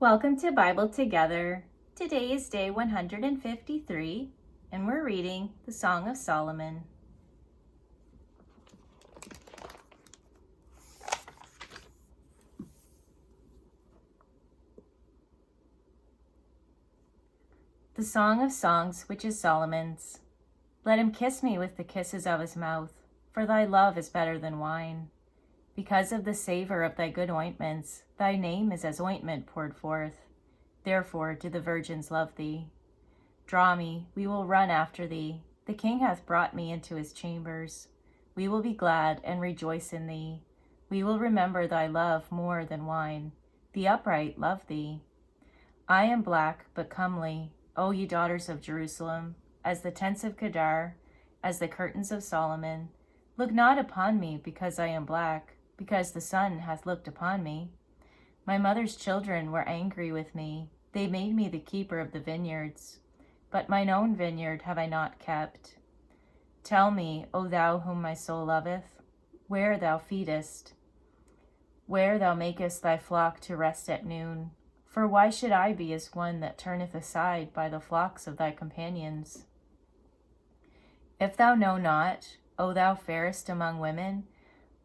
Welcome to Bible Together. Today is day 153, and we're reading the Song of Solomon. The Song of Songs, which is Solomon's. Let him kiss me with the kisses of his mouth, for thy love is better than wine. Because of the savor of thy good ointments, thy name is as ointment poured forth. Therefore do the virgins love thee. Draw me, we will run after thee. The king hath brought me into his chambers. We will be glad and rejoice in thee. We will remember thy love more than wine. The upright love thee. I am black but comely, O ye daughters of Jerusalem, as the tents of Kedar, as the curtains of Solomon. Look not upon me because I am black, because the sun hath looked upon me. My mother's children were angry with me. They made me the keeper of the vineyards. But mine own vineyard have I not kept. Tell me, O thou whom my soul loveth, where thou feedest, where thou makest thy flock to rest at noon. For why should I be as one that turneth aside by the flocks of thy companions? If thou know not, O thou fairest among women,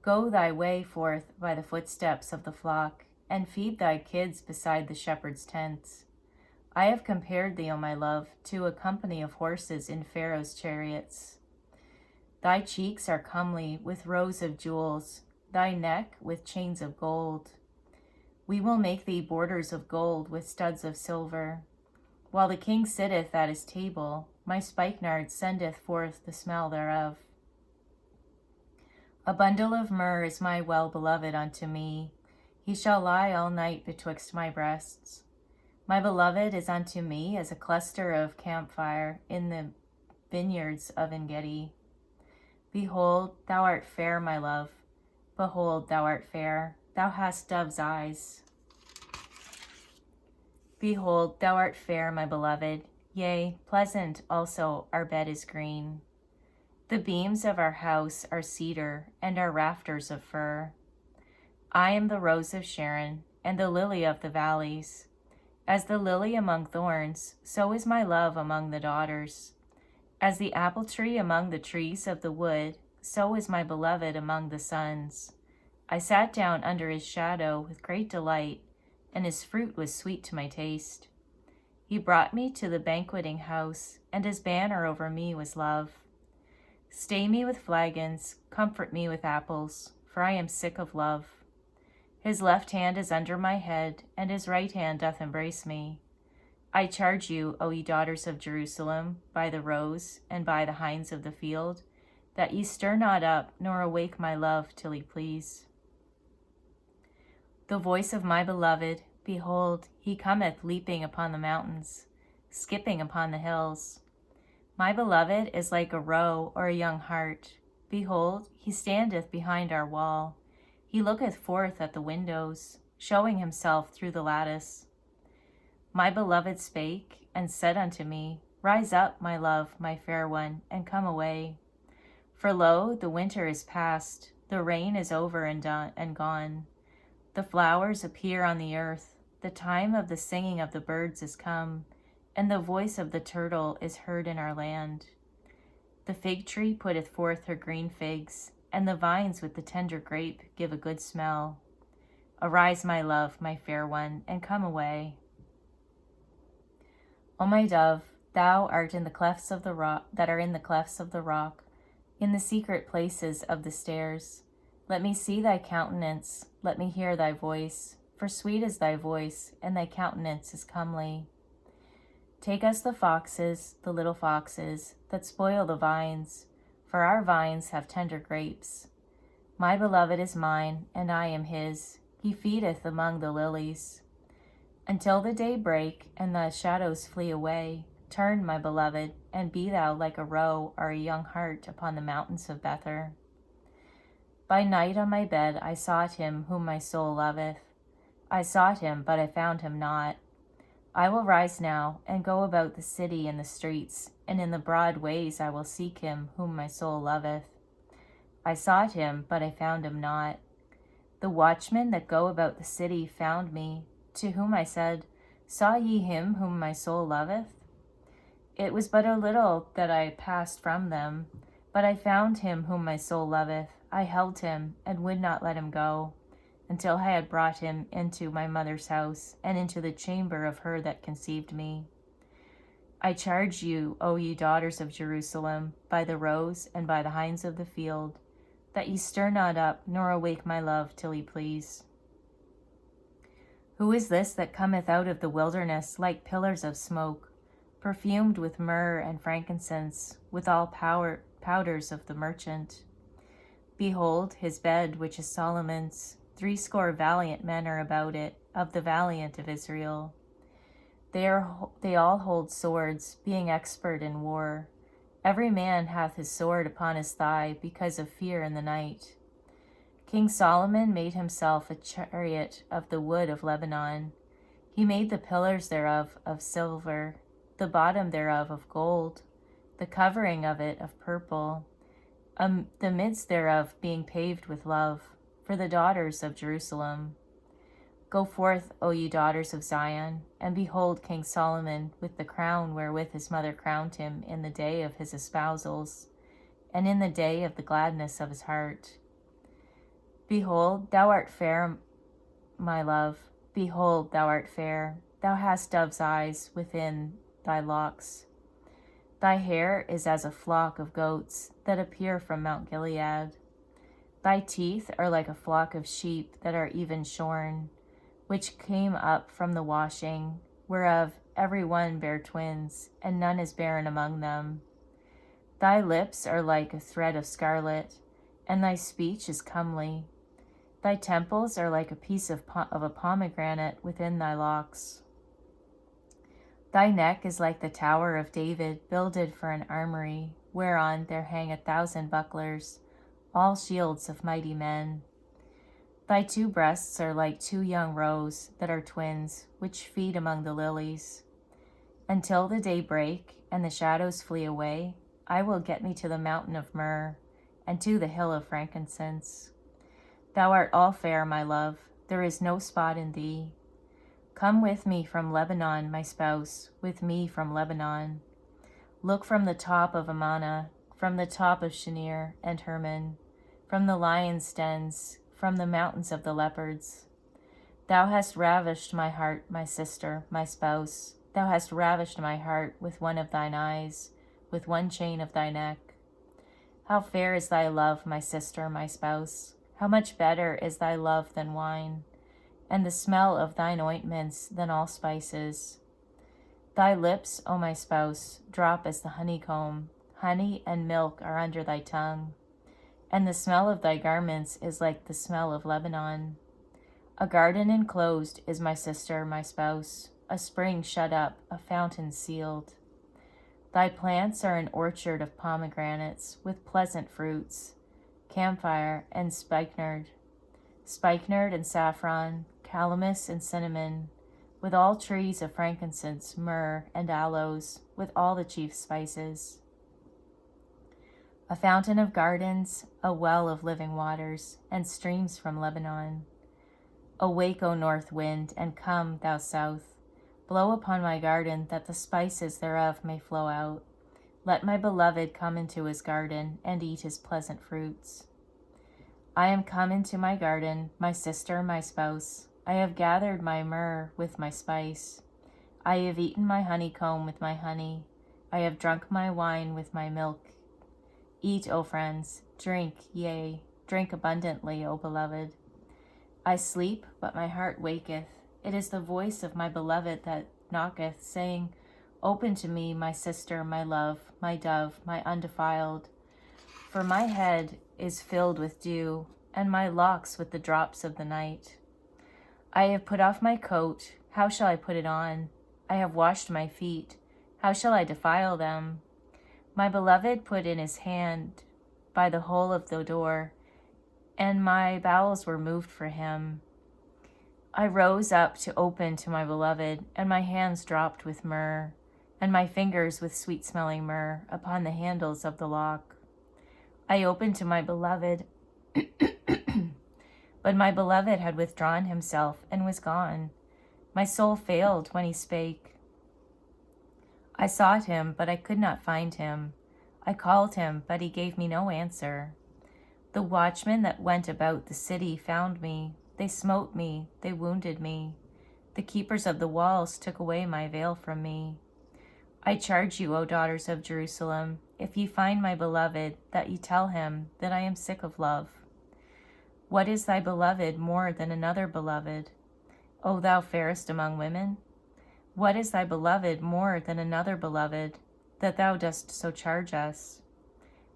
go thy way forth by the footsteps of the flock, and feed thy kids beside the shepherd's tents. I have compared thee, O my love, to a company of horses in Pharaoh's chariots. Thy cheeks are comely with rows of jewels, thy neck with chains of gold. We will make thee borders of gold with studs of silver. While the king sitteth at his table, my spikenard sendeth forth the smell thereof. A bundle of myrrh is my well-beloved unto me. He shall lie all night betwixt my breasts. My beloved is unto me as a cluster of campfire in the vineyards of Engedi. Behold, thou art fair, my love. Behold, thou art fair. Thou hast dove's eyes. Behold, thou art fair, my beloved. Yea, pleasant also our bed is green. The beams of our house are cedar, and our rafters of fir. I am the rose of Sharon, and the lily of the valleys. As the lily among thorns, so is my love among the daughters. As the apple tree among the trees of the wood, so is my beloved among the sons. I sat down under his shadow with great delight, and his fruit was sweet to my taste. He brought me to the banqueting house, and his banner over me was love. Stay me with flagons, comfort me with apples, for I am sick of love. His left hand is under my head, and his right hand doth embrace me. I charge you, O ye daughters of Jerusalem, by the roes and by the hinds of the field, that ye stir not up, nor awake my love till he please. The voice of my beloved, behold, he cometh leaping upon the mountains, skipping upon the hills. My beloved is like a roe or a young hart. Behold, he standeth behind our wall. He looketh forth at the windows, showing himself through the lattice. My beloved spake, and said unto me, Rise up, my love, my fair one, and come away. For lo, the winter is past, the rain is over and gone. The flowers appear on the earth, the time of the singing of the birds is come, and the voice of the turtle is heard in our land. The fig tree putteth forth her green figs, and the vines with the tender grape give a good smell. Arise, my love, my fair one, and come away. O my dove, thou art in the clefts of the rock, that are in the clefts of the rock, in the secret places of the stairs. Let me see thy countenance, let me hear thy voice, for sweet is thy voice, and thy countenance is comely. Take us the foxes, the little foxes, that spoil the vines, for our vines have tender grapes. My beloved is mine, and I am his. He feedeth among the lilies. Until the day break, and the shadows flee away, turn, my beloved, and be thou like a roe or a young hart upon the mountains of Bether. By night on my bed I sought him whom my soul loveth. I sought him, but I found him not. I will rise now, and go about the city and the streets, and in the broad ways I will seek him whom my soul loveth. I sought him, but I found him not. The watchmen that go about the city found me, to whom I said, Saw ye him whom my soul loveth? It was but a little that I passed from them, but I found him whom my soul loveth. I held him, and would not let him go, until I had brought him into my mother's house, and into the chamber of her that conceived me. I charge you, O ye daughters of Jerusalem, by the roes and by the hinds of the field, that ye stir not up, nor awake my love till he please. Who is this that cometh out of the wilderness like pillars of smoke, perfumed with myrrh and frankincense, with all powders of the merchant? Behold, his bed, which is Solomon's, 80 valiant men are about it, of the valiant of Israel. They all hold swords, being expert in war. Every man hath his sword upon his thigh, because of fear in the night. King Solomon made himself a chariot of the wood of Lebanon. He made the pillars thereof of silver, the bottom thereof of gold, the covering of it of purple, the midst thereof being paved with love, for the daughters of Jerusalem. Go forth, O ye daughters of Zion, and behold King Solomon with the crown wherewith his mother crowned him in the day of his espousals, and in the day of the gladness of his heart. Behold, thou art fair, my love. Behold, thou art fair. Thou hast dove's eyes within thy locks. Thy hair is as a flock of goats that appear from Mount Gilead. Thy teeth are like a flock of sheep that are even shorn, which came up from the washing, whereof every one bare twins, and none is barren among them. Thy lips are like a thread of scarlet, and thy speech is comely. Thy temples are like a piece of a pomegranate within thy locks. Thy neck is like the tower of David, builded for an armory, whereon there hang 1,000 bucklers, all shields of mighty men. Thy 2 breasts are like 2 young roes that are twins, which feed among the lilies. Until the day break, and the shadows flee away, I will get me to the mountain of myrrh, and to the hill of frankincense. Thou art all fair, my love, there is no spot in thee. Come with me from Lebanon, my spouse, with me from Lebanon. Look from the top of Amana, from the top of Shinir and Hermon, from the lions' dens, from the mountains of the leopards. Thou hast ravished my heart, my sister, my spouse. Thou hast ravished my heart with one of thine eyes, with one chain of thy neck. How fair is thy love, my sister, my spouse. How much better is thy love than wine, and the smell of thine ointments than all spices. Thy lips, O my spouse, drop as the honeycomb. Honey and milk are under thy tongue, and the smell of thy garments is like the smell of Lebanon. A garden enclosed is my sister, my spouse, a spring shut up, a fountain sealed. Thy plants are an orchard of pomegranates with pleasant fruits, camphire and spikenard and saffron, calamus and cinnamon, with all trees of frankincense, myrrh, and aloes, with all the chief spices. A fountain of gardens, a well of living waters, and streams from Lebanon. Awake, O north wind, and come, thou south. Blow upon my garden, that the spices thereof may flow out. Let my beloved come into his garden, and eat his pleasant fruits. I am come into my garden, my sister, my spouse. I have gathered my myrrh with my spice. I have eaten my honeycomb with my honey. I have drunk my wine with my milk. Eat, O friends, drink, yea, drink abundantly, O beloved. I sleep, but my heart waketh. It is the voice of my beloved that knocketh, saying, Open to me, my sister, my love, my dove, my undefiled. For my head is filled with dew, and my locks with the drops of the night. I have put off my coat, how shall I put it on? I have washed my feet, how shall I defile them? My beloved put in his hand by the hole of the door, and my bowels were moved for him. I rose up to open to my beloved, and my hands dropped with myrrh, and my fingers with sweet-smelling myrrh upon the handles of the lock. I opened to my beloved, but my beloved had withdrawn himself and was gone. My soul failed when he spake. I sought him, but I could not find him. I called him, but he gave me no answer. The watchmen that went about the city found me. They smote me, they wounded me. The keepers of the walls took away my veil from me. I charge you, O daughters of Jerusalem, if ye find my beloved, that ye tell him that I am sick of love. What is thy beloved more than another beloved, O thou fairest among women? What is thy beloved more than another beloved, that thou dost so charge us?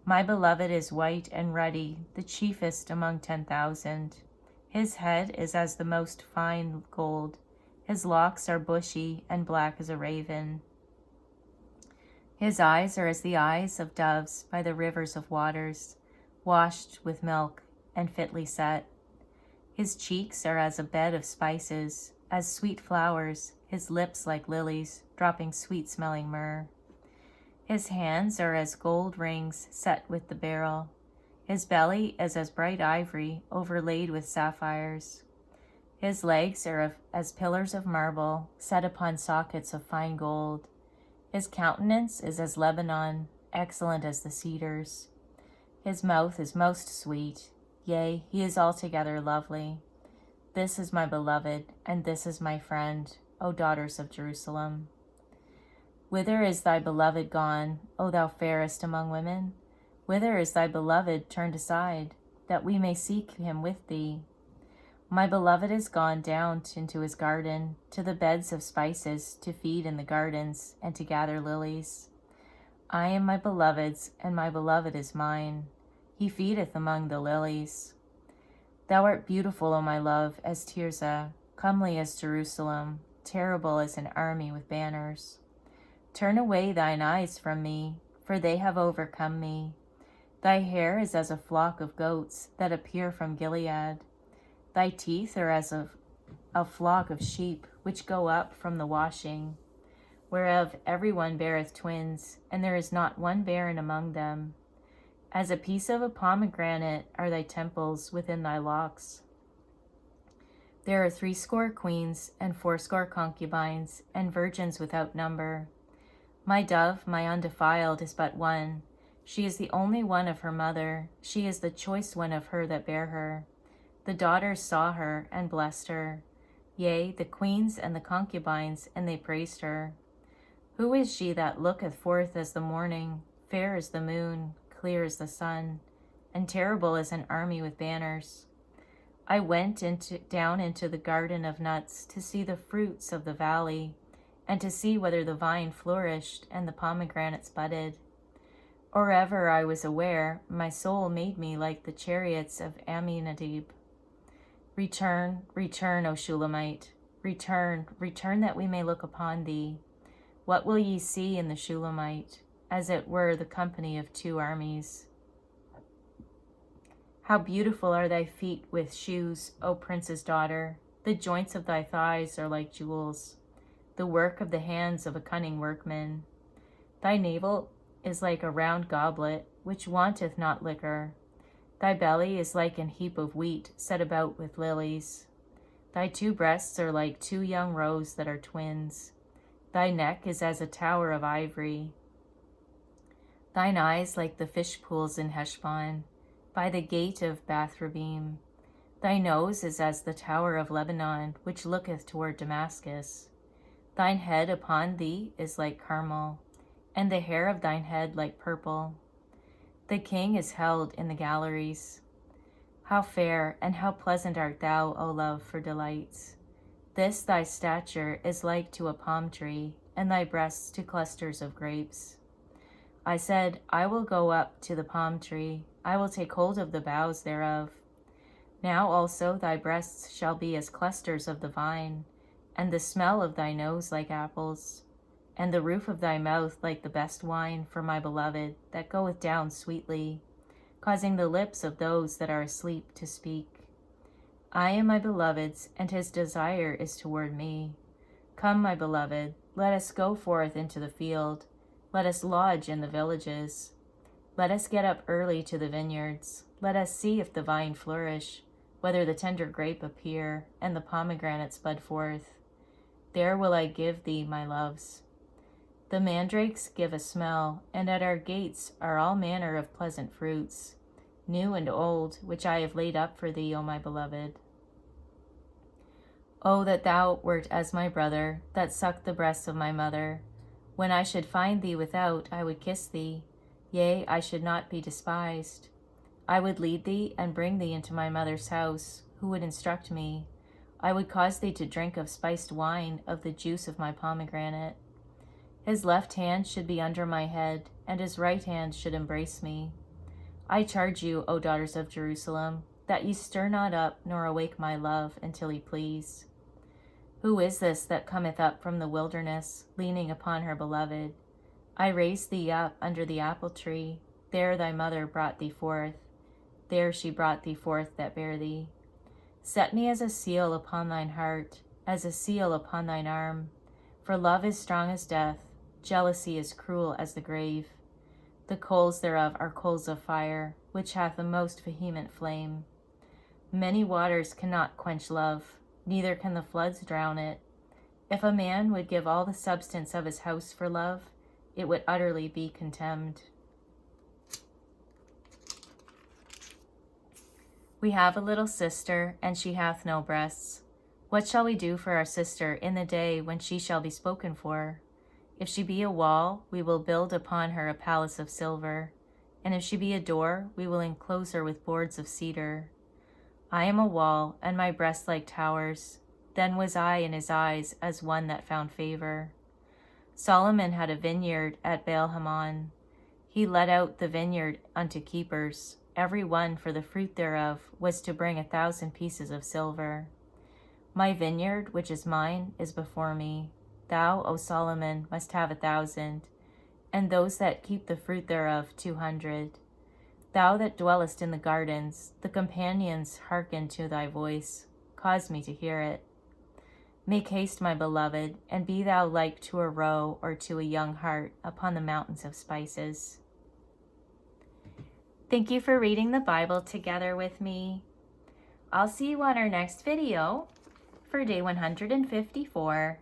My beloved is white and ruddy, the chiefest among 10,000. His head is as the most fine gold. His locks are bushy and black as a raven. His eyes are as the eyes of doves by the rivers of waters, washed with milk and fitly set. His cheeks are as a bed of spices, as sweet flowers, his lips like lilies, dropping sweet-smelling myrrh. His hands are as gold rings set with the beryl. His belly is as bright ivory, overlaid with sapphires. His legs are as pillars of marble, set upon sockets of fine gold. His countenance is as Lebanon, excellent as the cedars. His mouth is most sweet, yea, he is altogether lovely. This is my beloved, and this is my friend, O daughters of Jerusalem. Whither is thy beloved gone, O thou fairest among women? Whither is thy beloved turned aside, that we may seek him with thee? My beloved is gone down into his garden, to the beds of spices, to feed in the gardens, and to gather lilies. I am my beloved's, and my beloved is mine. He feedeth among the lilies. Thou art beautiful, O my love, as Tirzah, comely as Jerusalem, terrible as an army with banners. Turn away thine eyes from me, for they have overcome me. Thy hair is as a flock of goats that appear from Gilead. Thy teeth are as a flock of sheep which go up from the washing, whereof every one beareth twins, and there is not one barren among them. As a piece of a pomegranate are thy temples within thy locks. There are 80 queens, and 80 concubines, and virgins without number. My dove, my undefiled, is but one. She is the only one of her mother. She is the choice one of her that bare her. The daughters saw her, and blessed her. Yea, the queens and the concubines, and they praised her. Who is she that looketh forth as the morning, fair as the moon, clear as the sun, and terrible as an army with banners? I went down into the garden of nuts to see the fruits of the valley, and to see whether the vine flourished and the pomegranates budded. Or ever I was aware, my soul made me like the chariots of Amminadab. Return, return, O Shulamite, return, return, that we may look upon thee. What will ye see in the Shulamite? As it were the company of 2 armies. How beautiful are thy feet with shoes, O prince's daughter! The joints of thy thighs are like jewels, the work of the hands of a cunning workman. Thy navel is like a round goblet, which wanteth not liquor. Thy belly is like an heap of wheat set about with lilies. Thy 2 breasts are like 2 young roes that are twins. Thy neck is as a tower of ivory. Thine eyes like the fish pools in Heshbon, by the gate of Bath-rabbim. Thy nose is as the tower of Lebanon, which looketh toward Damascus. Thine head upon thee is like Carmel, and the hair of thine head like purple. The king is held in the galleries. How fair and how pleasant art thou, O love, for delights! This thy stature is like to a palm tree, and thy breasts to clusters of grapes. I said, I will go up to the palm tree, I will take hold of the boughs thereof. Now also thy breasts shall be as clusters of the vine, and the smell of thy nose like apples, and the roof of thy mouth like the best wine for my beloved, that goeth down sweetly, causing the lips of those that are asleep to speak. I am my beloved's, and his desire is toward me. Come, my beloved, let us go forth into the field. Let us lodge in the villages. Let us get up early to the vineyards. Let us see if the vine flourish, whether the tender grape appear, and the pomegranates bud forth. there will I give thee my loves. The mandrakes give a smell, and at our gates are all manner of pleasant fruits, new and old, which I have laid up for thee, O my beloved. O that thou wert as my brother, that sucked the breasts of my mother. When I should find thee without, I would kiss thee, yea, I should not be despised. I would lead thee and bring thee into my mother's house, who would instruct me. I would cause thee to drink of spiced wine, of the juice of my pomegranate. His left hand should be under my head, and his right hand should embrace me. I charge you, O daughters of Jerusalem, that ye stir not up nor awake my love until he please. Who is this that cometh up from the wilderness, leaning upon her beloved? I raised thee up under the apple tree, there thy mother brought thee forth. There she brought thee forth that bare thee. Set me as a seal upon thine heart, as a seal upon thine arm. For love is strong as death, jealousy is cruel as the grave. The coals thereof are coals of fire, which hath a most vehement flame. Many waters cannot quench love, neither can the floods drown it. If a man would give all the substance of his house for love, it would utterly be contemned. We have a little sister, and she hath no breasts. What shall we do for our sister in the day when she shall be spoken for? If she be a wall, we will build upon her a palace of silver, and if she be a door, we will enclose her with boards of cedar. I am a wall, and my breasts like towers. Then was I in his eyes as one that found favor. Solomon had a vineyard at Baal-Hamon. He let out the vineyard unto keepers. Every one for the fruit thereof was to bring 1,000 pieces of silver. My vineyard, which is mine, is before me. Thou, O Solomon, must have 1,000, and those that keep the fruit thereof 200. Thou that dwellest in the gardens, the companions hearken to thy voice. Cause me to hear it. Make haste, my beloved, and be thou like to a roe or to a young hart upon the mountains of spices. Thank you for reading the Bible together with me. I'll see you on our next video for day 154.